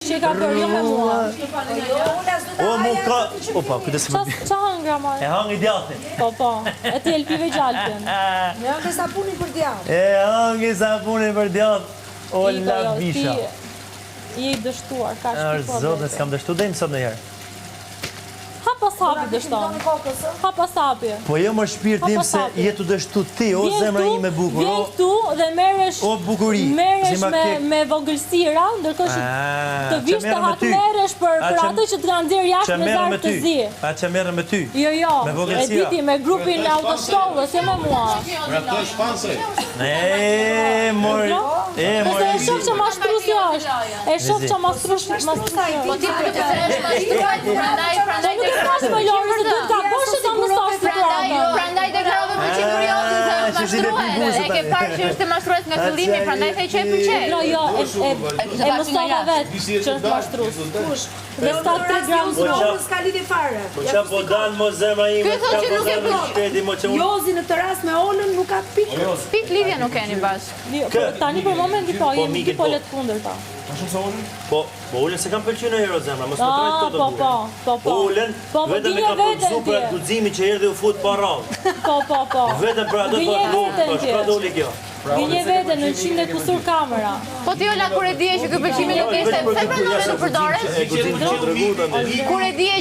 që i ka bërë, jo me mua. O, mu ka... Opa, këtë se më... Qa hangra, ma? E hangi djathtin. Po, e ti elpive gjallpin. Me hangi sapunin për djath. E hangi sapunin për djath. O, la bisha. Je i dështuar, ka shpikor. Zotë, s'kam dështu, dejmë sot në herë. Hapa sapi dështon. Hapa sapi. Po jo më shpirtim se jetu dështu ti, o zemra i me bukur. Vjen këtu dhe merresh... O bukuri. Merresh me vogëlsira, ndërkohë që të vish të hakmeresh për atë që të kanë nxjerr jashtë me zarf të zi. A që merrem me ty? Jo, e diti me grupin e autoshkollës, jo me mua. Pra të shpansoj. E shoh që mashtrusi është. E shoh që mashtrusi është. Po ti për të mashtruar, prandaj Pas me Lori se duhet ka bëshë të mësosh të prandaj. Prandaj deklarove për çik kurioze se mashtruhet. E ke parë që është mashtrues nga fillimi, prandaj thaj që e pëlqej. Jo, e mësova vetë që është mashtrues. Dhe s'ka 3 gram s'ka lidhje fare. Po qa po dalë mo zemra i me Ky thotë që nuk e bërë. Jozi në të rast me Olën nuk ka pikë. Pik lidhje nuk keni bashkë. Tani për momenti po, jemi dy polet kundër ta. Po, Ullën se kam pëlqy në hero zemra, mos më trajt këtë bukur. Po. Ullën, vetëm e ka përgëzu për atë guximi që erdhi u fut pa radhë. Po. Vetëm për atë për shka doli kjo. Gënje vete në 100 kusur kamera. Po ti Ola kur e dije që ky pëlqimi nuk ishte, pse prandove nuk përdoret? Kur e dije